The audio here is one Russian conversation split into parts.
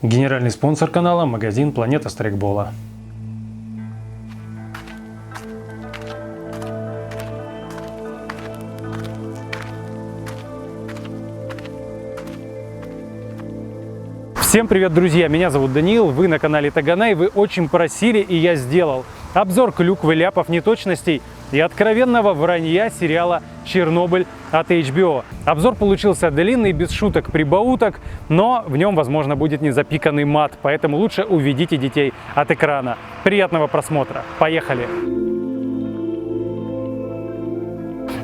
Генеральный спонсор канала – магазин «Планета Страйкбола». Всем привет, друзья! Меня зовут Даниил, вы на канале Таганай, вы очень просили, и я сделал обзор клюквы, ляпов, неточностей и откровенного вранья сериала «Чернобыль» от HBO. Обзор получился длинный, без шуток, прибауток, но в нем, возможно, будет незапиканный мат, поэтому лучше уведите детей от экрана. Приятного просмотра! Поехали!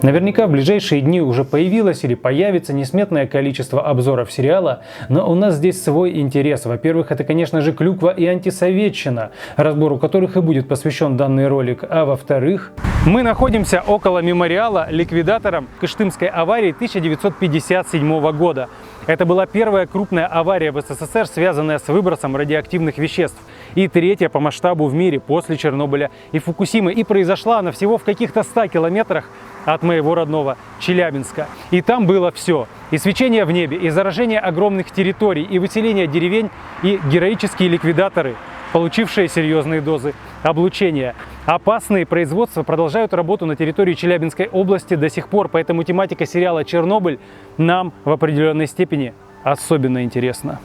Наверняка в ближайшие дни уже появилось или появится несметное количество обзоров сериала, но у нас здесь свой интерес. Во-первых, это, конечно же, клюква и антисоветчина, разбору которых и будет посвящен данный ролик. А во-вторых, мы находимся около мемориала ликвидаторам Кыштымской аварии 1957 года. Это была первая крупная авария в СССР, связанная с выбросом радиоактивных веществ. И третья по масштабу в мире после Чернобыля и Фукусимы. И произошла она всего в каких-то 100 километрах от моего родного Челябинска. И там было все. И свечение в небе, и заражение огромных территорий, и выселение деревень, и героические ликвидаторы, получившие серьезные дозы облучения. Опасные производства продолжают работу на территории Челябинской области до сих пор, поэтому тематика сериала «Чернобыль» нам в определенной степени особенно интересна.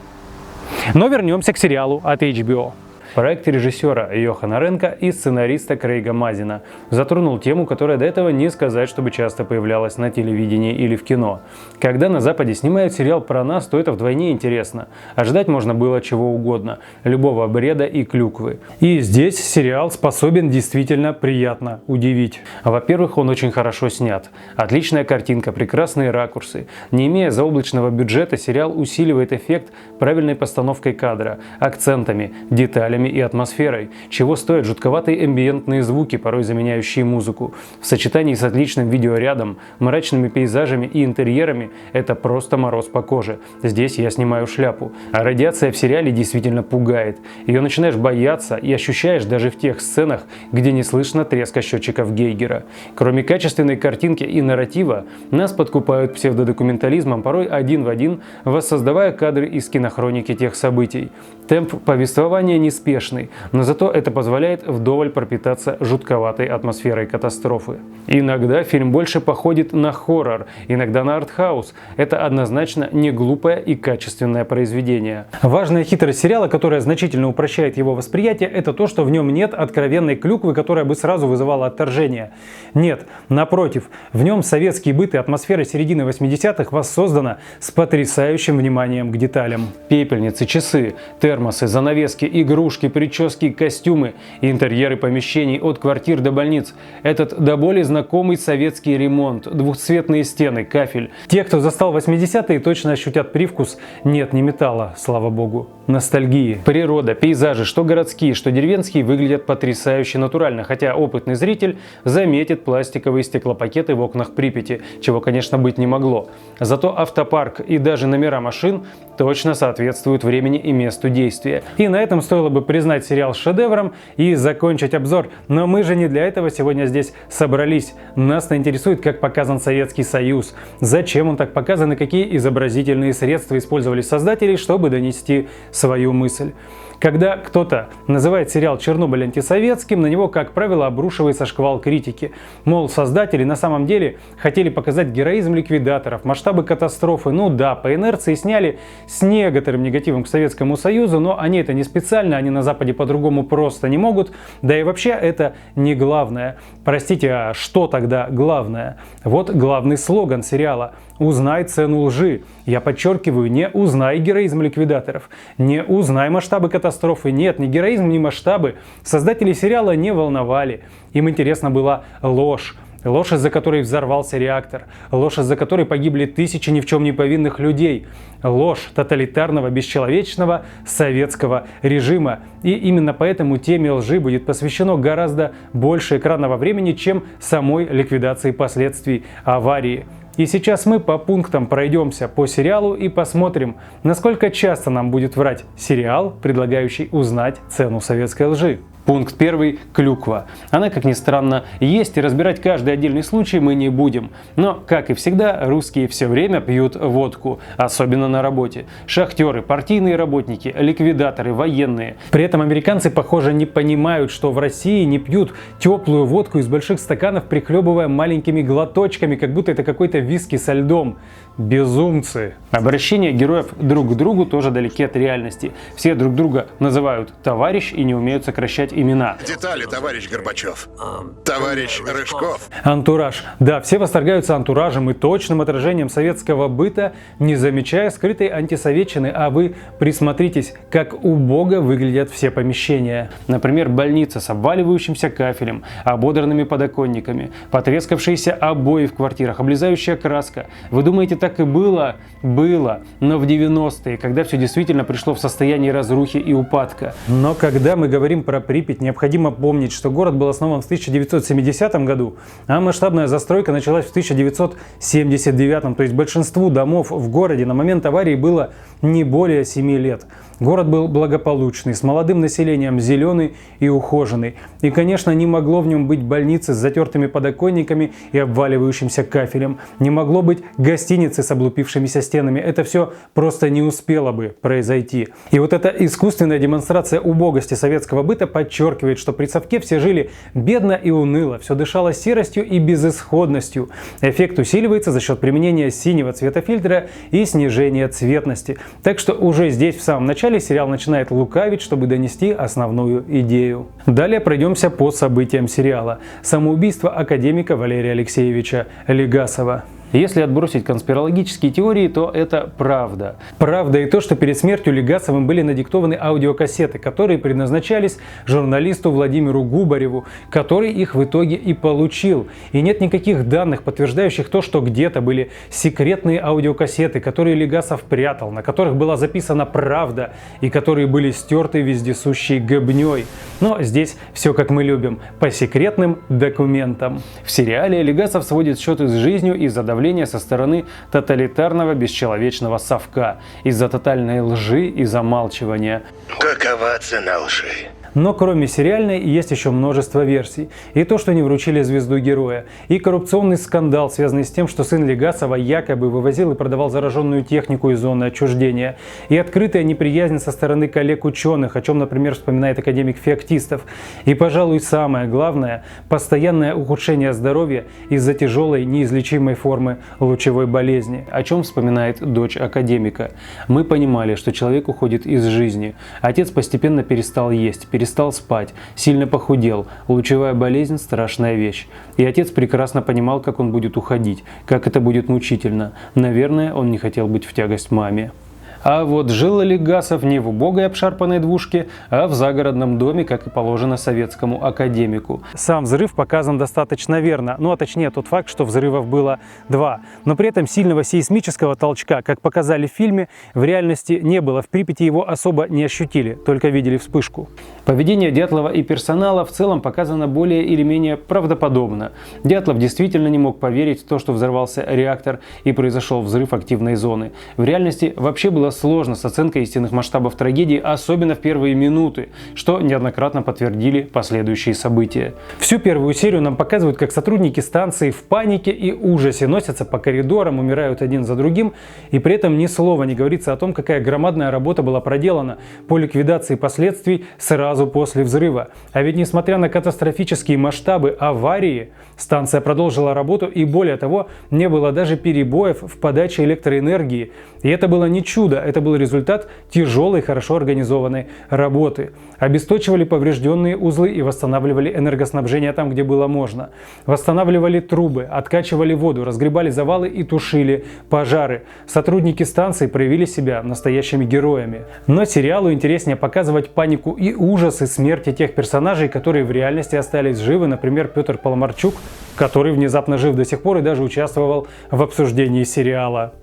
Но вернемся к сериалу от HBO. Проект режиссера Йохана Ренка и сценариста Крейга Мазина затронул тему, которая до этого не сказать, чтобы часто появлялась на телевидении или в кино. Когда на Западе снимают сериал про нас, то это вдвойне интересно. Ожидать можно было чего угодно, любого бреда и клюквы. И здесь сериал способен действительно приятно удивить. Во-первых, он очень хорошо снят. Отличная картинка, прекрасные ракурсы. Не имея заоблачного бюджета, сериал усиливает эффект правильной постановкой кадра, акцентами, деталями и атмосферой, чего стоят жутковатые амбиентные звуки, порой заменяющие музыку. В сочетании с отличным видеорядом, мрачными пейзажами и интерьерами это просто мороз по коже. Здесь я снимаю шляпу. А радиация в сериале действительно пугает. Ее начинаешь бояться и ощущаешь даже в тех сценах, где не слышно треска счетчиков Гейгера. Кроме качественной картинки и нарратива, нас подкупают псевдодокументализмом, порой один в один, воссоздавая кадры из кинохроники тех событий. Темп повествования неспешный, но зато это позволяет вдоволь пропитаться жутковатой атмосферой катастрофы. Иногда фильм больше походит на хоррор, иногда на артхаус. Это однозначно не глупое и качественное произведение. Важная хитрость сериала, которая значительно упрощает его восприятие, это то, что в нем нет откровенной клюквы, которая бы сразу вызывала отторжение. Нет, напротив, в нем советский быт и атмосфера середины 80-х воссоздана с потрясающим вниманием к деталям. Пепельницы, часы, термосы, занавески, игрушки, прически, костюмы, интерьеры помещений от квартир до больниц. Этот до боли знакомый советский ремонт, двухцветные стены, кафель. Те, кто застал 80-е, точно ощутят привкус, нет, не металла, слава богу, ностальгии. Природа, пейзажи, что городские, что деревенские, выглядят потрясающе натурально, хотя опытный зритель заметит пластиковые стеклопакеты в окнах Припяти, чего, конечно, быть не могло. Зато автопарк и даже номера машин точно соответствуют времени и месту действия. И на этом стоило бы признать сериал шедевром и закончить обзор. Но мы же не для этого сегодня здесь собрались. Нас интересует, как показан Советский Союз, зачем он так показан и какие изобразительные средства использовали создатели, чтобы донести свою мысль. Когда кто-то называет сериал «Чернобыль» антисоветским, на него, как правило, обрушивается шквал критики. Мол, создатели на самом деле хотели показать героизм ликвидаторов, масштабы катастрофы. Ну да, по инерции сняли с некоторым негативом к Советскому Союзу, но они это не специально, они на Западе по-другому просто не могут. Да и вообще это не главное. Простите, а что тогда главное? Вот главный слоган сериала: «Узнай цену лжи». Я подчеркиваю, не узнай героизм ликвидаторов, не узнай масштабы катастрофы. Нет, ни героизм, ни масштабы создатели сериала не волновали. Им интересна была ложь. Ложь, из-за которой взорвался реактор. Ложь, из-за которой погибли тысячи ни в чем не повинных людей. Ложь тоталитарного, бесчеловечного советского режима. И именно поэтому теме лжи будет посвящено гораздо больше экранного времени, чем самой ликвидации последствий аварии. И сейчас мы по пунктам пройдемся по сериалу и посмотрим, насколько часто нам будет врать сериал, предлагающий узнать цену советской лжи. Пункт 1. Клюква. Она, как ни странно, есть, и разбирать каждый отдельный случай мы не будем. Но, как и всегда, русские все время пьют водку, особенно на работе. Шахтеры, партийные работники, ликвидаторы, военные. При этом американцы, похоже, не понимают, что в России не пьют теплую водку из больших стаканов, прихлебывая маленькими глоточками, как будто это какой-то виски со льдом. Безумцы. Обращения героев друг к другу тоже далеки от реальности. Все друг друга называют товарищ и не умеют сокращать имена. Детали, товарищ Горбачев. Товарищ Рыжков. Антураж. Да, все восторгаются антуражем и точным отражением советского быта, не замечая скрытой антисоветчины, а вы присмотритесь, как убого выглядят все помещения. Например, больница с обваливающимся кафелем, ободранными подоконниками, потрескавшиеся обои в квартирах, облезающая краска. Вы думаете, так и было? Было. Но в 90-е, когда все действительно пришло в состояние разрухи и упадка. Но когда мы говорим про Припять, необходимо помнить, что город был основан в 1970 году, а масштабная застройка началась в 1979. То есть большинству домов в городе на момент аварии было не более 7 лет. Город был благополучный, с молодым населением, зеленый и ухоженный. И, конечно, не могло в нем быть больницы с затертыми подоконниками и обваливающимся кафелем. Не могло быть гостиницы с облупившимися стенами. Это все просто не успело бы произойти. И вот эта искусственная демонстрация убогости советского быта подчеркивает, что при совке все жили бедно и уныло, все дышало серостью и безысходностью. Эффект усиливается за счет применения синего цвета фильтра и снижения цветности. Так что уже здесь, в самом начале, сериал начинает лукавить, чтобы донести основную идею. Далее пройдемся по событиям сериала. Самоубийство академика Валерия Алексеевича Легасова. Если отбросить конспирологические теории, то это правда. Правда и то, что перед смертью Легасовым были надиктованы аудиокассеты, которые предназначались журналисту Владимиру Губареву, который их в итоге и получил. И нет никаких данных, подтверждающих то, что где-то были секретные аудиокассеты, которые Легасов прятал, на которых была записана правда и которые были стерты вездесущей гобней. Но здесь все как мы любим, по секретным документам. В сериале Легасов сводит счеты с жизнью из-за давления со стороны тоталитарного бесчеловечного совка, из-за тотальной лжи и замалчивания. Какова цена лжи? Но кроме сериальной есть еще множество версий. И то, что не вручили звезду героя, и коррупционный скандал, связанный с тем, что сын Легасова якобы вывозил и продавал зараженную технику из зоны отчуждения, и открытая неприязнь со стороны коллег-ученых, о чем, например, вспоминает академик Феоктистов, и, пожалуй, самое главное, постоянное ухудшение здоровья из-за тяжелой неизлечимой формы лучевой болезни, о чем вспоминает дочь академика. Мы понимали, что человек уходит из жизни. Отец постепенно перестал есть, перестал спать, сильно похудел. Лучевая болезнь – страшная вещь. И отец прекрасно понимал, как он будет уходить, как это будет мучительно. Наверное, он не хотел быть в тягость маме. А вот жил Легасов не в убогой обшарпанной двушке, а в загородном доме, как и положено советскому академику. Сам взрыв показан достаточно верно, ну а точнее тот факт, что взрывов было 2. Но при этом сильного сейсмического толчка, как показали в фильме, в реальности не было. В Припяти его особо не ощутили, только видели вспышку. Поведение Дятлова и персонала в целом показано более или менее правдоподобно. Дятлов действительно не мог поверить в то, что взорвался реактор и произошел взрыв активной зоны. В реальности вообще было сложно с оценкой истинных масштабов трагедии, особенно в первые минуты, что неоднократно подтвердили последующие события. Всю первую серию нам показывают, как сотрудники станции в панике и ужасе носятся по коридорам, умирают один за другим, и при этом ни слова не говорится о том, какая громадная работа была проделана по ликвидации последствий сразу после взрыва. А ведь несмотря на катастрофические масштабы аварии, станция продолжила работу, и более того, не было даже перебоев в подаче электроэнергии. И это было не чудо, это был результат тяжелой, хорошо организованной работы. Обесточивали поврежденные узлы и восстанавливали энергоснабжение там, где было можно. Восстанавливали трубы, откачивали воду, разгребали завалы и тушили пожары. Сотрудники станции проявили себя настоящими героями. Но сериалу интереснее показывать панику и ужасы смерти тех персонажей, которые в реальности остались живы. Например, Петр Паламарчук, который внезапно жив до сих пор и даже участвовал в обсуждении сериала.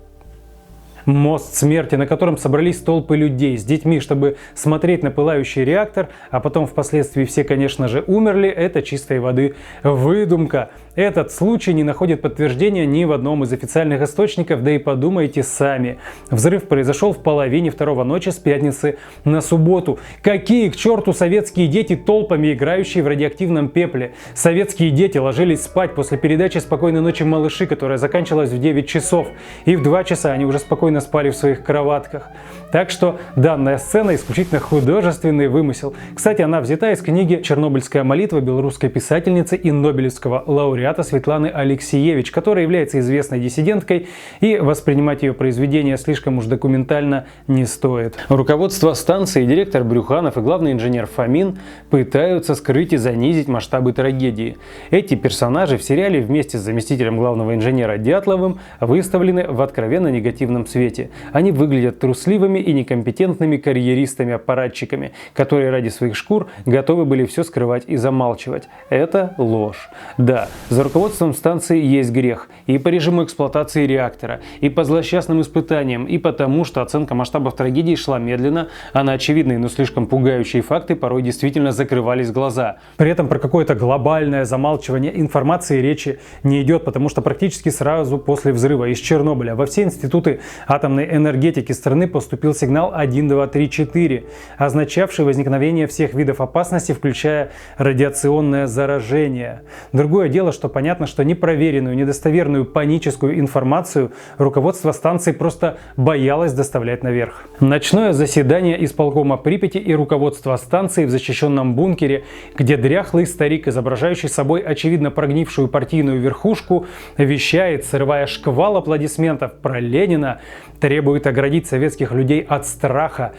Мост смерти, на котором собрались толпы людей с детьми, чтобы смотреть на пылающий реактор, а потом впоследствии все, конечно же, умерли, это чистой воды выдумка. Этот случай не находит подтверждения ни в одном из официальных источников, да и подумайте сами. Взрыв произошел в половине второго ночи с пятницы на субботу. Какие к черту советские дети, толпами играющие в радиоактивном пепле? Советские дети ложились спать после передачи «Спокойной ночи, малыши», которая заканчивалась в 9 часов. И в 2 часа они уже спокойно спали в своих кроватках. Так что данная сцена исключительно художественный вымысел. Кстати, она взята из книги «Чернобыльская молитва» белорусской писательницы и нобелевского лауреата Светланы Алексиевич, которая является известной диссиденткой, и воспринимать ее произведение слишком уж документально не стоит. Руководство станции, директор Брюханов и главный инженер Фомин пытаются скрыть и занизить масштабы трагедии. Эти персонажи в сериале вместе с заместителем главного инженера Дятловым выставлены в откровенно негативном свете. Они выглядят трусливыми и некомпетентными карьеристами-аппаратчиками, которые ради своих шкур готовы были все скрывать и замалчивать. Это ложь. Да, за руководством станции есть грех и по режиму эксплуатации реактора, и по злосчастным испытаниям, и потому, что оценка масштабов трагедии шла медленно, а на очевидные, но слишком пугающие факты порой действительно закрывались глаза. При этом про какое-то глобальное замалчивание информации речи не идет, потому что практически сразу после взрыва из Чернобыля во все институты атомной энергетики страны поступил сигнал 1, 2, 3, 4, означавший возникновение всех видов опасности, включая радиационное заражение. Другое дело, что понятно, что непроверенную, недостоверную, паническую информацию руководство станции просто боялось доставлять наверх. Ночное заседание исполкома Припяти и руководство станции в защищенном бункере, где дряхлый старик, изображающий собой очевидно прогнившую партийную верхушку, вещает, срывая шквал аплодисментов про Ленина, требует оградить советских людей от страха.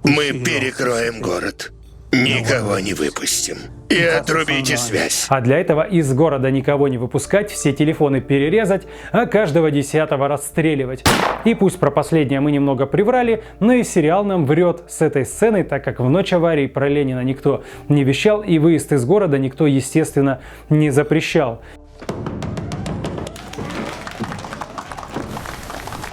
Мы перекроем город. Никого не выпустим. И отрубите связь. А для этого из города никого не выпускать, все телефоны перерезать, а каждого 10-го расстреливать. И пусть про последнее мы немного приврали, но и сериал нам врет с этой сценой, так как в ночь аварии про Ленина никто не вещал и выезд из города никто, естественно, не запрещал.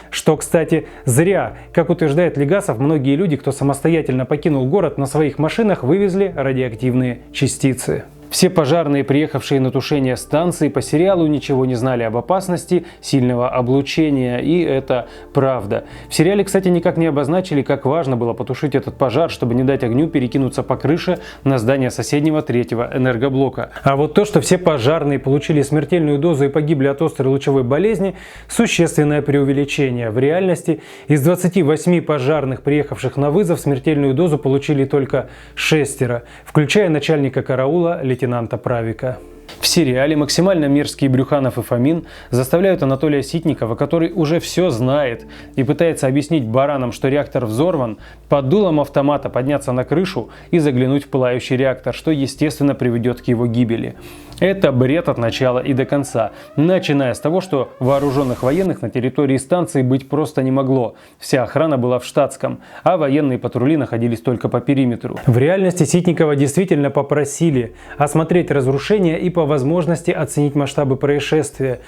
Что, кстати, зря. Как утверждает Легасов, многие люди, кто самостоятельно покинул город, на своих машинах вывезли радиоактивные частицы. Все пожарные, приехавшие на тушение станции, по сериалу ничего не знали об опасности сильного облучения, и это правда. В сериале, кстати, никак не обозначили, как важно было потушить этот пожар, чтобы не дать огню перекинуться по крыше на здание соседнего 3-го энергоблока. А вот то, что все пожарные получили смертельную дозу и погибли от острой лучевой болезни, существенное преувеличение. В реальности из 28 пожарных, приехавших на вызов, смертельную дозу получили только 6, включая начальника караула лейтенанта Правика. В сериале максимально мерзкие Брюханов и Фомин заставляют Анатолия Ситникова, который уже все знает и пытается объяснить баранам, что реактор взорван, под дулом автомата подняться на крышу и заглянуть в пылающий реактор, что естественно приведет к его гибели. Это бред от начала и до конца, начиная с того, что вооруженных военных на территории станции быть просто не могло. Вся охрана была в штатском, а военные патрули находились только по периметру. В реальности Ситникова действительно попросили осмотреть разрушения и по возможности оценить масштабы происшествия.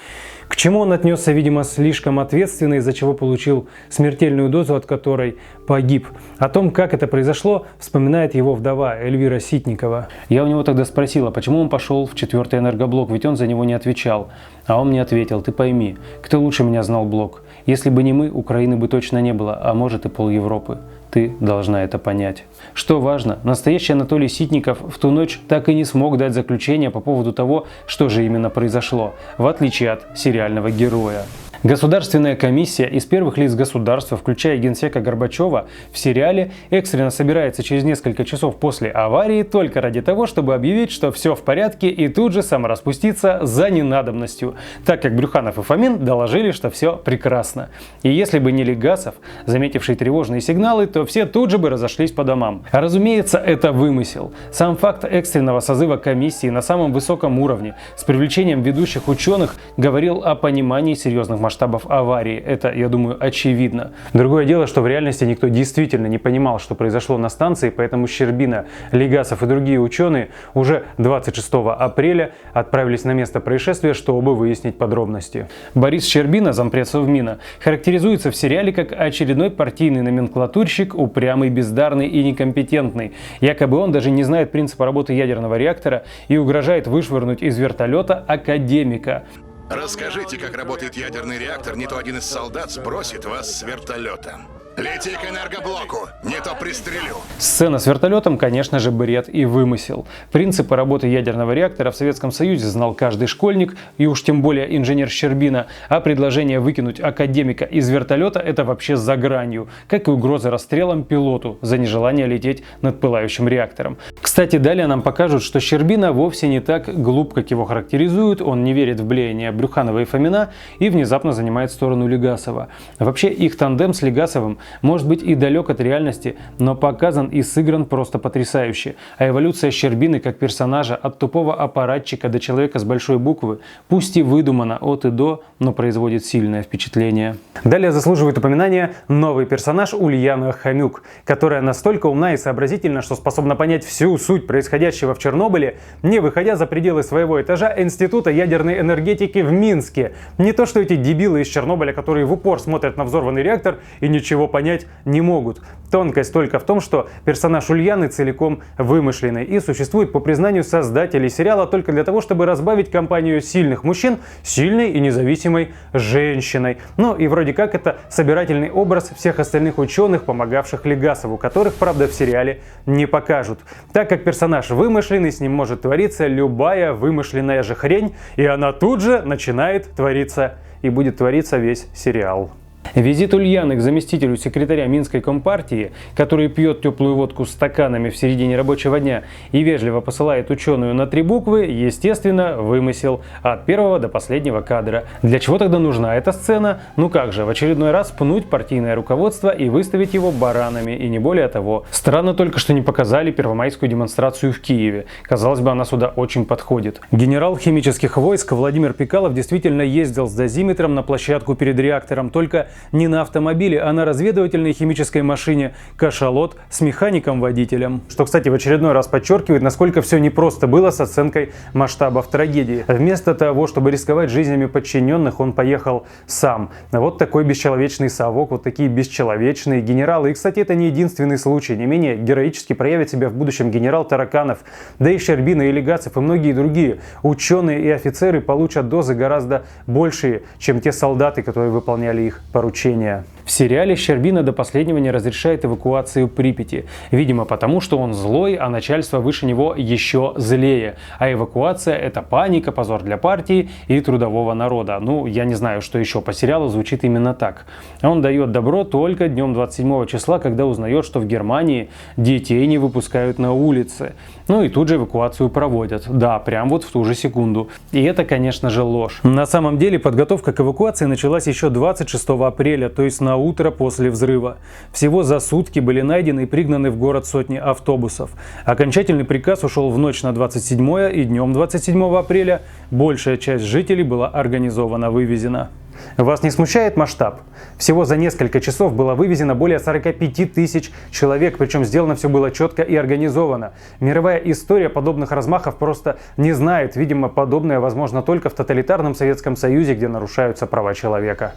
К чему он отнесся, видимо, слишком ответственно, из-за чего получил смертельную дозу, от которой погиб. О том, как это произошло, вспоминает его вдова Эльвира Ситникова. Я у него тогда спросила, почему он пошел в 4-й энергоблок, ведь он за него не отвечал. А он мне ответил: ты пойми, кто лучше меня знал блок? Если бы не мы, Украины бы точно не было, а может и пол Европы. Ты должна это понять. Что важно, настоящий Анатолий Ситников в ту ночь так и не смог дать заключение по поводу того, что же именно произошло, в отличие от сериального героя. Государственная комиссия из первых лиц государства, включая генсека Горбачева, в сериале экстренно собирается через несколько часов после аварии только ради того, чтобы объявить, что все в порядке, и тут же самораспуститься за ненадобностью, так как Брюханов и Фомин доложили, что все прекрасно. И если бы не Легасов, заметивший тревожные сигналы, то все тут же бы разошлись по домам. А разумеется, это вымысел. Сам факт экстренного созыва комиссии на самом высоком уровне с привлечением ведущих ученых говорил о понимании серьезных масштабов масштабов аварии. Это, я думаю, очевидно. Другое дело, что в реальности никто действительно не понимал, что произошло на станции, поэтому Щербина, Легасов и другие ученые уже 26 апреля отправились на место происшествия, чтобы выяснить подробности. Борис Щербина, зампред Совмина, характеризуется в сериале как очередной партийный номенклатурщик, упрямый, бездарный и некомпетентный. Якобы он даже не знает принципа работы ядерного реактора и угрожает вышвырнуть из вертолета академика. Расскажите, как работает ядерный реактор, не то один из солдат сбросит вас с вертолета. Лети к энергоблоку, не то пристрелю. Сцена с вертолетом, конечно же, бред и вымысел. Принципы работы ядерного реактора в Советском Союзе знал каждый школьник, и уж тем более инженер Щербина, а предложение выкинуть академика из вертолета – это вообще за гранью, как и угроза расстрелом пилоту за нежелание лететь над пылающим реактором. Кстати, далее нам покажут, что Щербина вовсе не так глуп, как его характеризуют, он не верит в блеяние Брюханова и Фомина и внезапно занимает сторону Легасова. Вообще их тандем с Легасовым может быть и далек от реальности, но показан и сыгран просто потрясающе. А эволюция Щербины как персонажа от тупого аппаратчика до человека с большой буквы, пусть и выдумана от и до, но производит сильное впечатление. Далее заслуживает упоминания новый персонаж Ульяна Хомюк, которая настолько умна и сообразительна, что способна понять всю суть происходящего в Чернобыле, не выходя за пределы своего этажа Института ядерной энергетики в Минске. Не то что эти дебилы из Чернобыля, которые в упор смотрят на взорванный реактор и ничего понять не могут. Тонкость только в том, что персонаж Ульяны целиком вымышленный и существует по признанию создателей сериала только для того, чтобы разбавить компанию сильных мужчин сильной и независимой женщиной. Ну и вроде как это собирательный образ всех остальных ученых, помогавших Легасову, которых, правда, в сериале не покажут. Так как персонаж вымышленный, с ним может твориться любая вымышленная же хрень, и она тут же начинает твориться, и будет твориться весь сериал. Визит Ульяны к заместителю секретаря Минской компартии, который пьет теплую водку стаканами в середине рабочего дня и вежливо посылает ученую на 3 буквы, естественно, вымысел от первого до последнего кадра. Для чего тогда нужна эта сцена? Ну как же, в очередной раз пнуть партийное руководство и выставить его баранами, и не более того. Странно только, что не показали первомайскую демонстрацию в Киеве. Казалось бы, она сюда очень подходит. Генерал химических войск Владимир Пикалов действительно ездил с дозиметром на площадку перед реактором, только не на автомобиле, а на разведывательной химической машине «Кашалот» с механиком-водителем. Что, кстати, в очередной раз подчеркивает, насколько все непросто было с оценкой масштабов трагедии. Вместо того, чтобы рисковать жизнями подчиненных, он поехал сам. Вот такой бесчеловечный совок, вот такие бесчеловечные генералы. И, кстати, это не единственный случай. Не менее героически проявит себя в будущем генерал Тараканов, да и Щербина, и Легасов, и многие другие ученые и офицеры получат дозы гораздо большие, чем те солдаты, которые выполняли их поручения. В сериале Щербина до последнего не разрешает эвакуацию Припяти. Видимо, потому что он злой, а начальство выше него еще злее. А эвакуация – это паника, позор для партии и трудового народа. Ну, я не знаю, что еще по сериалу звучит именно так. Он дает добро только днем 27 числа, когда узнает, что в Германии детей не выпускают на улице. Ну и тут же эвакуацию проводят. Да, прям вот в ту же секунду. И это, конечно же, ложь. На самом деле подготовка к эвакуации началась еще 26 апреля, то есть на утро после взрыва. Всего за сутки были найдены и пригнаны в город сотни автобусов. Окончательный приказ ушел в ночь на 27 и днем 27 апреля большая часть жителей была организованно вывезена. Вас не смущает масштаб? Всего за несколько часов было вывезено более 45 тысяч человек, причем сделано все было четко и организовано. Мировая история подобных размахов просто не знает. Видимо, подобное возможно только в тоталитарном Советском Союзе, где нарушаются права человека.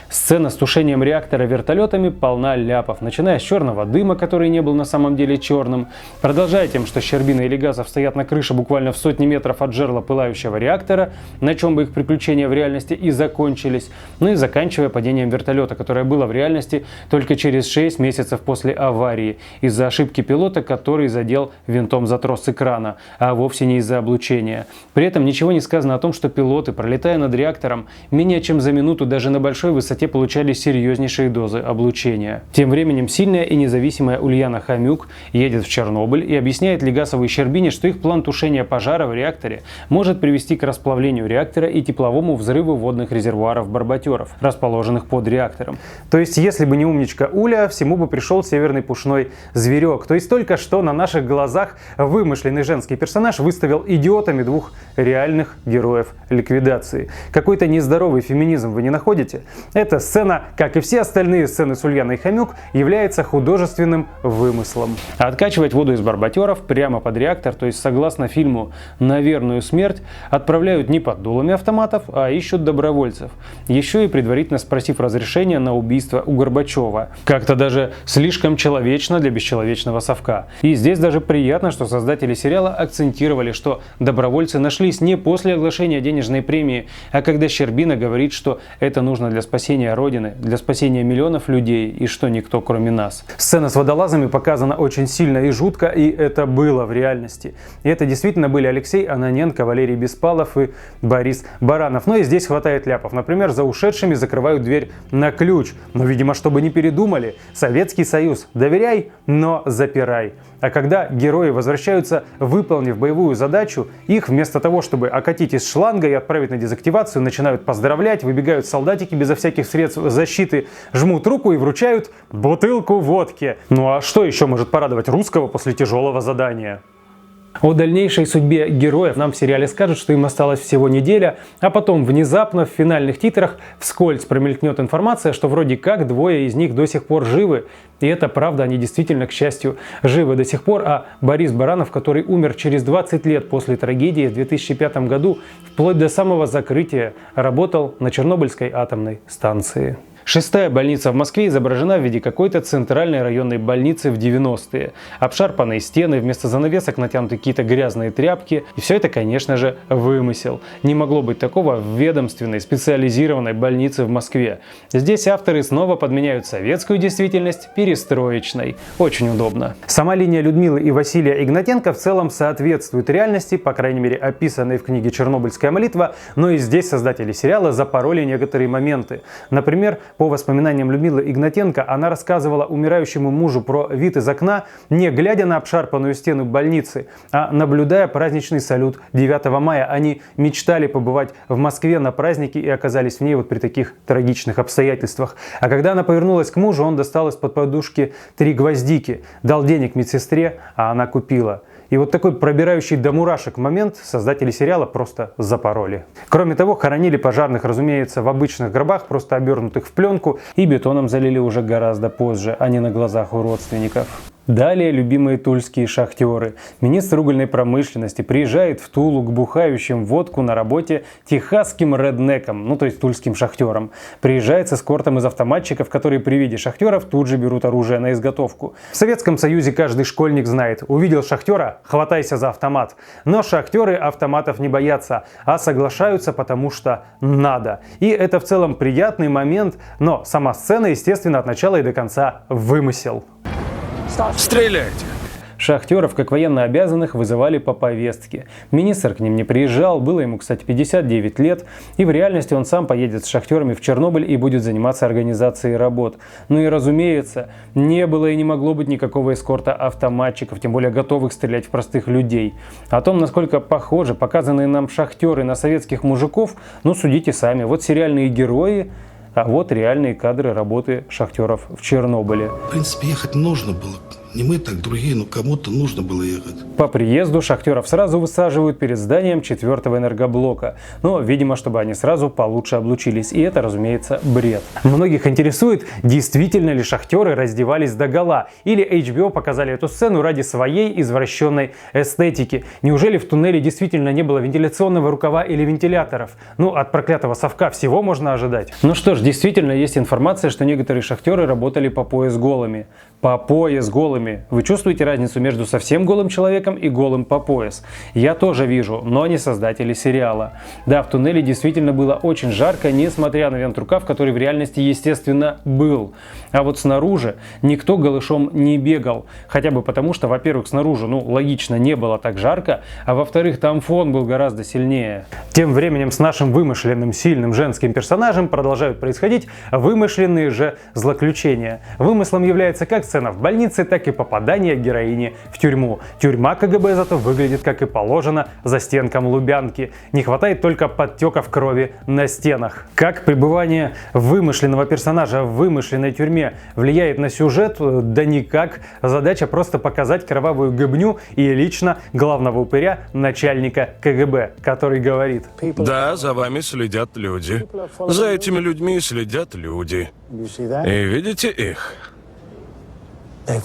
Сцена с тушением реактора вертолетами полна ляпов, начиная с черного дыма, который не был на самом деле черным, продолжая тем, что Щербина и Легасов стоят на крыше буквально в сотни метров от жерла пылающего реактора, на чем бы их приключения в реальности и закончились, ну и заканчивая падением вертолета, которое было в реальности только через 6 месяцев после аварии, из-за ошибки пилота, который задел винтом за трос экрана, а вовсе не из-за облучения. При этом ничего не сказано о том, что пилоты, пролетая над реактором, менее чем за минуту даже на большой высоте те получали серьезнейшие дозы облучения. Тем временем сильная и независимая Ульяна Хомюк едет в Чернобыль и объясняет Легасову и Щербине, что их план тушения пожара в реакторе может привести к расплавлению реактора и тепловому взрыву водных резервуаров-барботеров, расположенных под реактором. То есть, если бы не умничка Уля, всему бы пришел северный пушной зверек. То есть, только что на наших глазах вымышленный женский персонаж выставил идиотами двух реальных героев ликвидации. Какой-то нездоровый феминизм вы не находите? Эта сцена, как и все остальные сцены с Ульяной Хомюк, является художественным вымыслом. Откачивать воду из барботеров прямо под реактор, то есть согласно фильму «На верную смерть», отправляют не под дулами автоматов, а ищут добровольцев. Еще и предварительно спросив разрешения на убийство у Горбачева. Как-то даже слишком человечно для бесчеловечного совка. И здесь даже приятно, что создатели сериала акцентировали, что добровольцы нашлись не после оглашения денежной премии, а когда Щербина говорит, что это нужно для спасения Родины, для спасения миллионов людей и что никто кроме нас. Сцена с водолазами показана очень сильно и жутко, и это было в реальности. И это действительно были Алексей Аноненко, Валерий Беспалов и Борис Баранов. Но и здесь хватает ляпов. Например, за ушедшими закрывают дверь на ключ. Но, видимо, чтобы не передумали. Советский Союз. Доверяй, но запирай. А когда герои возвращаются, выполнив боевую задачу, их вместо того, чтобы окатить из шланга и отправить на дезактивацию, начинают поздравлять, выбегают солдатики безо всяких средств защиты, жмут руку и вручают бутылку водки. Ну а что еще может порадовать русского после тяжелого задания? О дальнейшей судьбе героев нам в сериале скажут, что им осталась всего неделя, а потом внезапно в финальных титрах вскользь промелькнет информация, что вроде как двое из них до сих пор живы. И это правда, они действительно, к счастью, живы до сих пор. А Борис Баранов, который умер через 20 лет после трагедии в 2005 году, вплоть до самого закрытия, работал на Чернобыльской атомной станции. Шестая больница в Москве изображена в виде какой-то центральной районной больницы в 90-е. Обшарпанные стены, вместо занавесок натянуты какие-то грязные тряпки. И все это, конечно же, вымысел. Не могло быть такого в ведомственной, специализированной больнице в Москве. Здесь авторы снова подменяют советскую действительность перестроечной. Очень удобно. Сама линия Людмилы и Василия Игнатенко в целом соответствует реальности, по крайней мере, описанной в книге «Чернобыльская молитва», но и здесь создатели сериала запороли некоторые моменты. Например, по воспоминаниям Людмилы Игнатенко, она рассказывала умирающему мужу про вид из окна, не глядя на обшарпанную стену больницы, а наблюдая праздничный салют 9 мая. Они мечтали побывать в Москве на празднике и оказались в ней вот при таких трагичных обстоятельствах. А когда она повернулась к мужу, он достал из-под подушки 3 гвоздики, дал денег медсестре, а она купила. И вот такой пробирающий до мурашек момент создатели сериала просто запороли. Кроме того, хоронили пожарных, разумеется, в обычных гробах, просто обернутых в пленку, и бетоном залили уже гораздо позже, а не на глазах у родственников. Далее любимые тульские шахтеры. Министр угольной промышленности приезжает в Тулу к бухающим водку на работе техасским реднекам, ну то есть тульским шахтерам. Приезжает с эскортом из автоматчиков, которые при виде шахтеров тут же берут оружие на изготовку. В Советском Союзе каждый школьник знает: увидел шахтера — хватайся за автомат. Но шахтеры автоматов не боятся, а соглашаются, потому что надо. И это в целом приятный момент, но сама сцена, естественно, от начала и до конца вымысел. Стреляйте! Шахтеров, как военно обязанных, вызывали по повестке. Министр к ним не приезжал, было ему, кстати, 59 лет, и в реальности он сам поедет с шахтерами в Чернобыль и будет заниматься организацией работ. Ну и разумеется, не было и не могло быть никакого эскорта автоматчиков, тем более готовых стрелять в простых людей. О том, насколько похожи показанные нам шахтеры на советских мужиков, ну судите сами. Вот сериальные герои, а вот реальные кадры работы шахтеров в Чернобыле. В принципе, ехать нужно было. Не мы, так другие, но кому-то нужно было ехать. По приезду шахтеров сразу высаживают перед зданием 4-го энергоблока. Но, видимо, чтобы они сразу получше облучились. И это, разумеется, бред. Многих интересует, действительно ли шахтеры раздевались догола. Или HBO показали эту сцену ради своей извращенной эстетики. Неужели в туннеле действительно не было вентиляционного рукава или вентиляторов? Ну, от проклятого совка всего можно ожидать. Ну что ж, действительно есть информация, что некоторые шахтеры работали по пояс голыми. По пояс голыми. героями. Вы чувствуете разницу между совсем голым человеком и голым по пояс? Я тоже вижу, но не создатели сериала. Да, в туннеле действительно было очень жарко, несмотря на вентрукав, который в реальности, естественно, был. А вот снаружи никто голышом не бегал. Хотя бы потому, что, во-первых, снаружи, логично, не было так жарко, а во-вторых, там фон был гораздо сильнее. Тем временем с нашим вымышленным сильным женским персонажем продолжают происходить вымышленные же злоключения. Вымыслом является как сцена в больнице, так и попадание героини в тюрьму. Тюрьма КГБ зато выглядит как и положено за стенкам Лубянки. Не хватает только подтеков крови на стенах. Как пребывание вымышленного персонажа в вымышленной тюрьме влияет на сюжет? Да никак. Задача просто показать кровавую гыбню и лично главного упыря, начальника КГБ, который говорит: Да, за вами следят люди. За этими людьми следят люди. И видите их?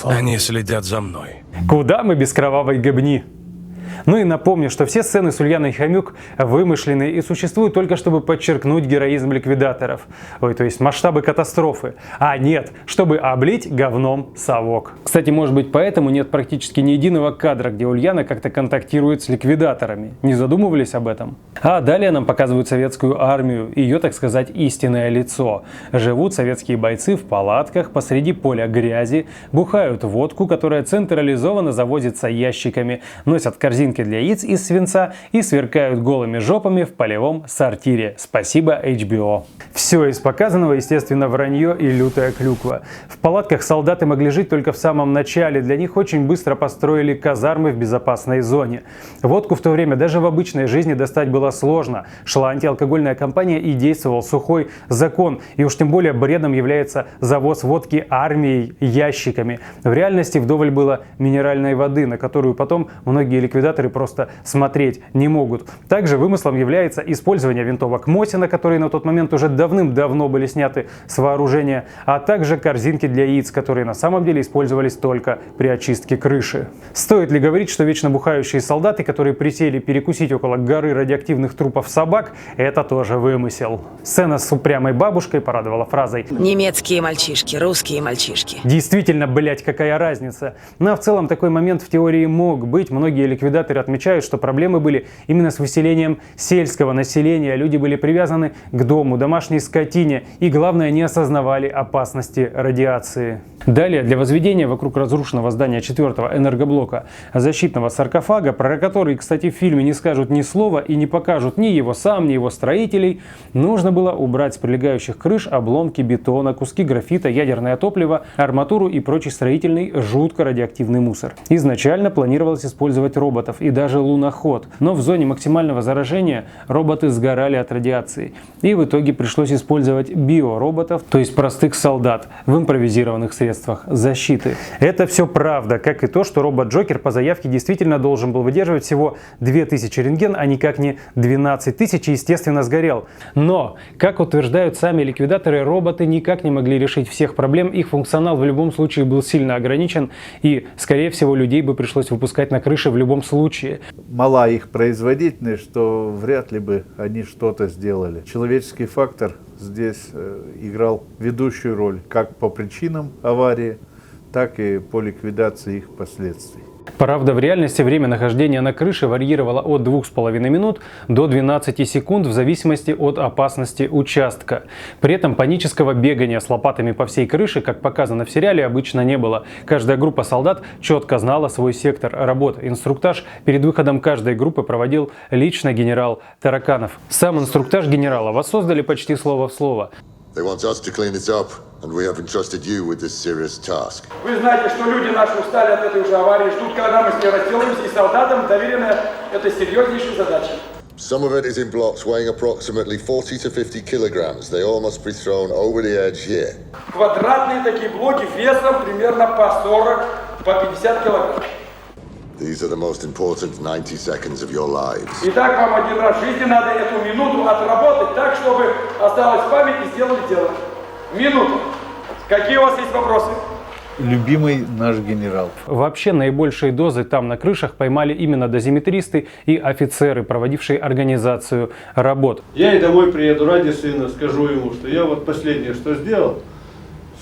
Они следят за мной. Куда мы без кровавой гыбни? Ну и напомню, что все сцены с Ульяной Хомюк вымышленные и существуют только чтобы подчеркнуть героизм ликвидаторов. То есть масштабы катастрофы. А нет, чтобы облить говном совок. Кстати, может быть, поэтому нет практически ни единого кадра, где Ульяна как-то контактирует с ликвидаторами. Не задумывались об этом? А далее нам показывают советскую армию, ее, так сказать, истинное лицо. Живут советские бойцы в палатках посреди поля грязи, бухают водку, которая централизованно завозится ящиками, носят корзинки для яиц из свинца и сверкают голыми жопами в полевом сортире. Спасибо HBO. Все из показанного, естественно, вранье и лютая клюква. В палатках солдаты могли жить только в самом начале. Для них очень быстро построили казармы в безопасной зоне. Водку в то время даже в обычной жизни достать было сложно. Шла антиалкогольная кампания и действовал сухой закон. И уж тем более бредом является завоз водки армией ящиками. В реальности вдоволь было минеральной воды, на которую потом многие ликвидаторы просто смотреть не могут. Также вымыслом является использование винтовок Мосина, которые на тот момент уже давным-давно были сняты с вооружения, а также корзинки для яиц, которые на самом деле использовались только при очистке крыши. Стоит ли говорить, что вечно бухающие солдаты, которые присели перекусить около горы радиоактивных трупов собак, это тоже вымысел. Сцена с упрямой бабушкой порадовала фразой: «Немецкие мальчишки, русские мальчишки». Действительно, блять, какая разница. Но в целом такой момент в теории мог быть. Многие ликвидаторы отмечают, что проблемы были именно с выселением сельского населения. Люди были привязаны к дому, домашней скотине и, главное, не осознавали опасности радиации. Далее, для возведения вокруг разрушенного здания 4-го энергоблока защитного саркофага, про который, кстати, в фильме не скажут ни слова и не покажут ни его сам, ни его строителей, нужно было убрать с прилегающих крыш обломки бетона, куски графита, ядерное топливо, арматуру и прочий строительный жутко радиоактивный мусор. Изначально планировалось использовать роботов и даже луноход, но в зоне максимального заражения роботы сгорали от радиации. И в итоге пришлось использовать биороботов, то есть простых солдат, в импровизированных средствах защиты. Это все правда, как и то, что робот-джокер по заявке действительно должен был выдерживать всего 2000 рентген, а никак не 12 тысяч, и, естественно, сгорел. Но, как утверждают сами ликвидаторы, роботы никак не могли решить всех проблем, их функционал в любом случае был сильно ограничен, и, скорее всего, людей бы пришлось выпускать на крыше в любом случае. Мала их производительность, что вряд ли бы они что-то сделали. Человеческий фактор здесь играл ведущую роль как по причинам аварии, так и по ликвидации их последствий. Правда, в реальности время нахождения на крыше варьировало от 2,5 минут до 12 секунд в зависимости от опасности участка. При этом панического бегания с лопатами по всей крыше, как показано в сериале, обычно не было. Каждая группа солдат четко знала свой сектор работ. Инструктаж перед выходом каждой группы проводил лично генерал Тараканов. Сам инструктаж генерала воссоздали почти слово в слово. And we have entrusted you with this serious task. Вы знаете, что люди наши устали от этой уже аварии, ждут, когда мы с ней разделаемся, и солдатам доверена эта серьезнейшая задача. Some of it is in blocks weighing approximately 40 to 50 kilograms. They all must be thrown over the edge here. Квадратные такие блоки весом примерно по 40, по 50 килограмм. These are the most important 90 seconds of your lives. Итак, вам один раз в жизни надо эту минуту отработать так, чтобы осталась память и сделали дело. Минуту. Какие у вас есть вопросы? Любимый наш генерал. Вообще наибольшие дозы там на крышах поймали именно дозиметристы и офицеры, проводившие организацию работ. Я и домой приеду ради сына, скажу ему, что я вот последнее, что сделал,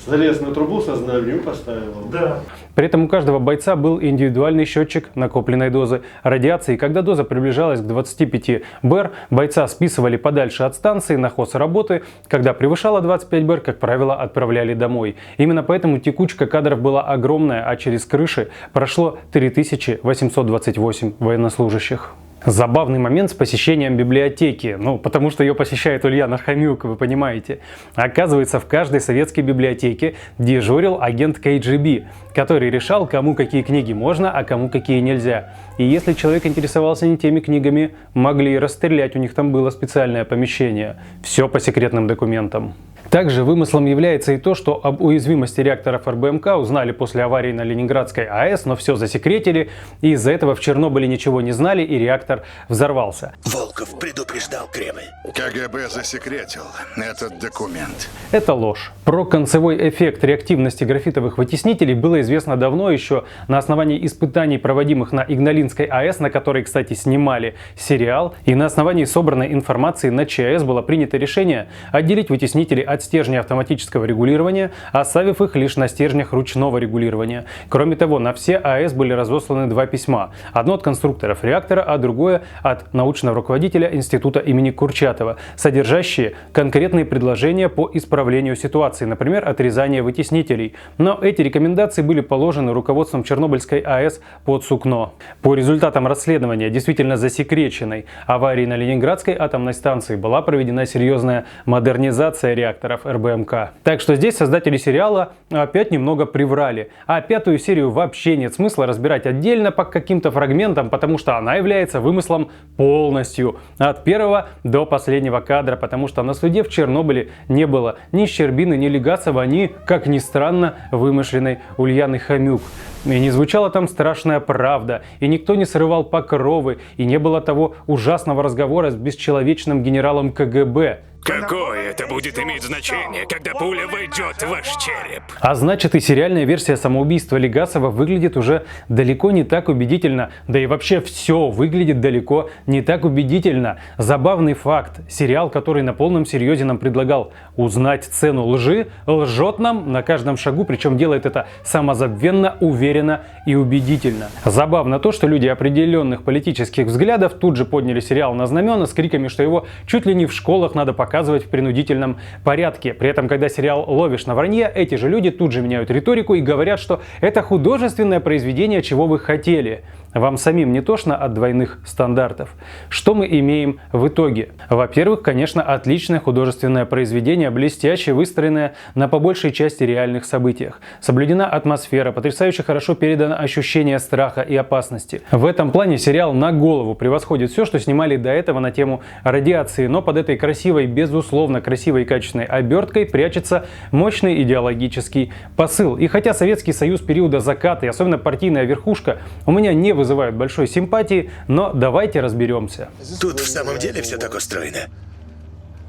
залез на трубу со знанием и поставил его. Да. При этом у каждого бойца был индивидуальный счетчик накопленной дозы радиации. Когда доза приближалась к 25 БР, бойца списывали подальше от станции на хозработы. Когда превышала 25 БР, как правило, отправляли домой. Именно поэтому текучка кадров была огромная, а через крыши прошло 3828 военнослужащих. Забавный момент с посещением библиотеки, потому что ее посещает Ульяна Хомюк, вы понимаете. Оказывается, в каждой советской библиотеке дежурил агент КГБ, который решал, кому какие книги можно, а кому какие нельзя. И если человек интересовался не теми книгами, могли расстрелять, у них там было специальное помещение. Все по секретным документам. Также вымыслом является и то, что об уязвимости реакторов РБМК узнали после аварии на Ленинградской АЭС, но все засекретили, и из-за этого в Чернобыле ничего не знали, и реактор взорвался. Волков предупреждал Кремль. КГБ засекретил этот документ. Это ложь. Про концевой эффект реактивности графитовых вытеснителей было известно давно, еще на основании испытаний, проводимых на Игналинской АЭС, на которой, кстати, снимали сериал, и на основании собранной информации на ЧАЭС было принято решение отделить вытеснители от стержня автоматического регулирования, оставив их лишь на стержнях ручного регулирования. Кроме того, на все АЭС были разосланы два письма. Одно от конструкторов реактора, а другое от научного руководителя института имени Курчатова, содержащие конкретные предложения по исправлению ситуации, например, отрезание вытеснителей. Но эти рекомендации были положены руководством Чернобыльской АЭС под сукно. По результатам расследования действительно засекреченной аварии на Ленинградской атомной станции была проведена серьезная модернизация реакторов РБМК. Так что здесь создатели сериала опять немного приврали. А пятую серию вообще нет смысла разбирать отдельно по каким-то фрагментам, потому что она является вымыслом полностью. От первого до последнего кадра, потому что на суде в Чернобыле не было ни Щербины, ни Легасова, ни, как ни странно, вымышленной Ульяны Хомюк. И не звучала там страшная правда, и никто не срывал покровы, и не было того ужасного разговора с бесчеловечным генералом КГБ. Какое это будет иметь значение, когда пуля войдет в ваш череп? А значит, и сериальная версия самоубийства Легасова выглядит уже далеко не так убедительно. Да и вообще все выглядит далеко не так убедительно. Забавный факт. Сериал, который на полном серьезе нам предлагал узнать цену лжи, лжет нам на каждом шагу, причем делает это самозабвенно, уверенно и убедительно. Забавно то, что люди определенных политических взглядов тут же подняли сериал на знамена с криками, что его чуть ли не в школах надо показывать в принудительном порядке. При этом, когда сериал ловишь на вранье, эти же люди тут же меняют риторику и говорят, что это художественное произведение, чего вы хотели. Вам самим не тошно от двойных стандартов? Что мы имеем в итоге? Во-первых, конечно, отличное художественное произведение, блестяще выстроенное на по большей части реальных событиях. Соблюдена атмосфера, потрясающе хорошо передано ощущение страха и опасности. В этом плане сериал на голову превосходит все, что снимали до этого на тему радиации, но под этой красивой, безусловно красивой и качественной оберткой прячется мощный идеологический посыл. И хотя Советский Союз периода заката и особенно партийная верхушка у меня не вызывают большой симпатии, но давайте разберемся. Тут в самом деле все так устроено.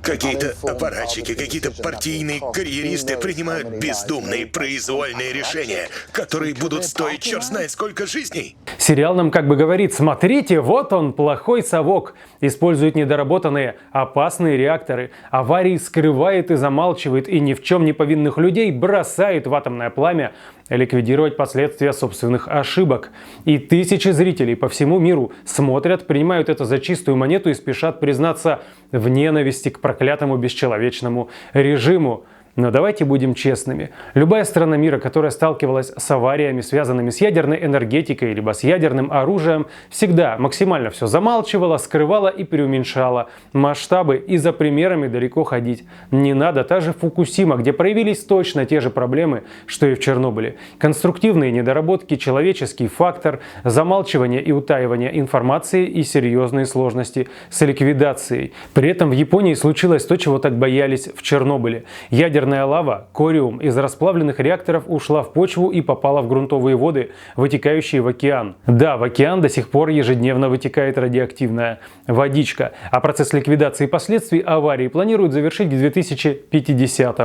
Какие-то аппаратчики, какие-то партийные карьеристы принимают бездумные произвольные решения, которые будут стоить черт знает сколько жизней. Сериал нам как бы говорит: смотрите, вот он, плохой совок, использует недоработанные опасные реакторы, аварии скрывает и замалчивает, и ни в чем не повинных людей бросает в атомное пламя ликвидировать последствия собственных ошибок. И тысячи зрителей по всему миру смотрят, принимают это за чистую монету и спешат признаться в ненависти к проклятому бесчеловечному режиму. Но давайте будем честными. Любая страна мира, которая сталкивалась с авариями, связанными с ядерной энергетикой либо с ядерным оружием, всегда максимально все замалчивала, скрывала и преуменьшала масштабы, и за примерами далеко ходить не надо. Та же Фукусима, где проявились точно те же проблемы, что и в Чернобыле. Конструктивные недоработки, человеческий фактор, замалчивание и утаивание информации и серьезные сложности с ликвидацией. При этом в Японии случилось то, чего так боялись в Чернобыле. Ядерная лава, кориум, из расплавленных реакторов ушла в почву и попала в грунтовые воды, вытекающие в океан. Да, в океан до сих пор ежедневно вытекает радиоактивная водичка, а процесс ликвидации последствий аварии планируют завершить к 2050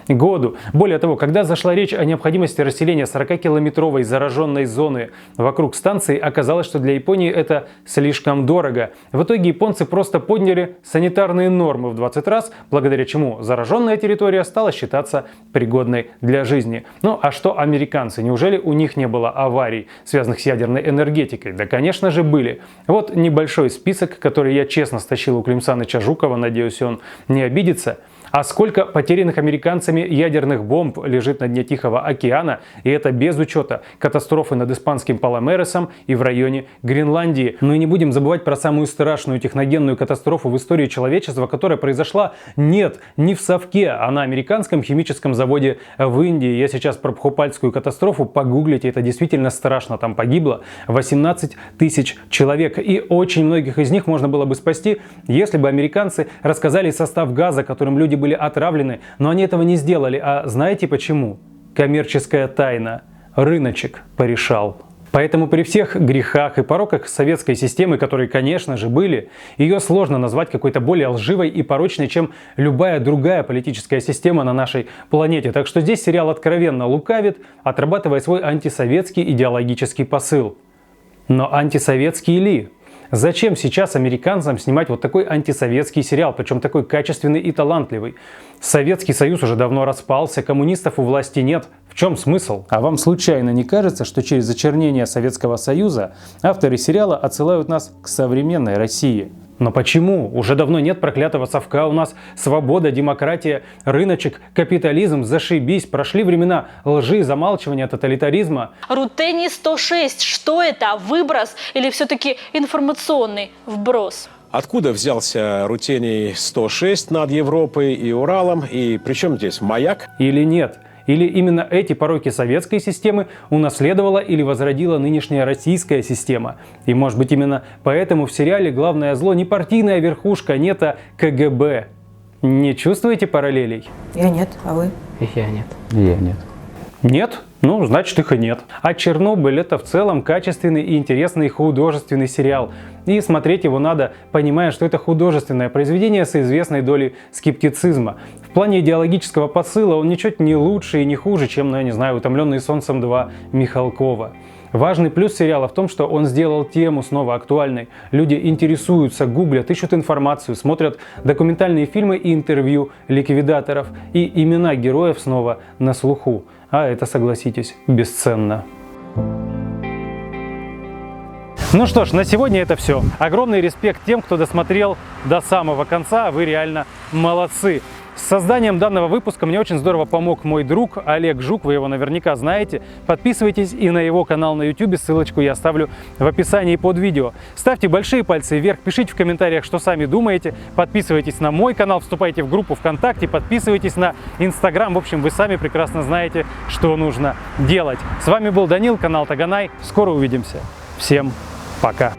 году. Более того, когда зашла речь о необходимости расселения 40-километровой зараженной зоны вокруг станции, оказалось, что для Японии это слишком дорого. В итоге японцы просто подняли санитарные нормы в 20 раз, благодаря чему зараженная территория стала перестала считаться пригодной для жизни. Ну а что американцы? Неужели у них не было аварий, связанных с ядерной энергетикой? Да, конечно же, были. Вот небольшой список, который я честно стащил у Клим Саныча Жукова, надеюсь, он не обидится. А сколько потерянных американцами ядерных бомб лежит на дне Тихого океана, и это без учета катастрофы над испанским Паламересом и в районе Гренландии. Ну и не будем забывать про самую страшную техногенную катастрофу в истории человечества, которая произошла, нет, не в Совке, а на американском химическом заводе в Индии. Я сейчас про Бхопальскую катастрофу, погуглите, это действительно страшно, там погибло 18 тысяч человек, и очень многих из них можно было бы спасти, если бы американцы рассказали состав газа, которым люди были отравлены, но они этого не сделали. А знаете почему? Коммерческая тайна. Рыночек порешал. Поэтому при всех грехах и пороках советской системы, которые, конечно же, были, ее сложно назвать какой-то более лживой и порочной, чем любая другая политическая система на нашей планете. Так что здесь сериал откровенно лукавит, отрабатывая свой антисоветский идеологический посыл. Но антисоветский ли? Зачем сейчас американцам снимать вот такой антисоветский сериал, причем такой качественный и талантливый? Советский Союз уже давно распался, коммунистов у власти нет. В чем смысл? А вам случайно не кажется, что через зачернение Советского Союза авторы сериала отсылают нас к современной России? Но почему? Уже давно нет проклятого совка, у нас свобода, демократия, рыночек, капитализм, зашибись. Прошли времена лжи, замалчивания, тоталитаризма. Рутений-106, что это? Выброс или все-таки информационный вброс? Откуда взялся Рутений-106 над Европой и Уралом? И при чем здесь маяк? Или нет? Или именно эти пороки советской системы унаследовала или возродила нынешняя российская система? И может быть именно поэтому в сериале главное зло не партийная верхушка, нет, а КГБ. Не чувствуете параллелей? Я нет, а вы? Я нет. Я нет. Нет? Ну, значит, их и нет. А «Чернобыль» — это в целом качественный и интересный художественный сериал. И смотреть его надо, понимая, что это художественное произведение с известной долей скептицизма. В плане идеологического посыла он ничуть не лучше и не хуже, чем, ну, я не знаю, «Утомленные солнцем 2» Михалкова. Важный плюс сериала в том, что он сделал тему снова актуальной. Люди интересуются, гуглят, ищут информацию, смотрят документальные фильмы и интервью ликвидаторов. И имена героев снова на слуху. А это, согласитесь, бесценно. Ну что ж, на сегодня это все. Огромный респект тем, кто досмотрел до самого конца. Вы реально молодцы. С созданием данного выпуска мне очень здорово помог мой друг Олег Жук, вы его наверняка знаете. Подписывайтесь и на его канал на YouTube, ссылочку я оставлю в описании под видео. Ставьте большие пальцы вверх, пишите в комментариях, что сами думаете. Подписывайтесь на мой канал, вступайте в группу ВКонтакте, подписывайтесь на Инстаграм. В общем, вы сами прекрасно знаете, что нужно делать. С вами был Данил, канал Таганай. Скоро увидимся. Всем пока.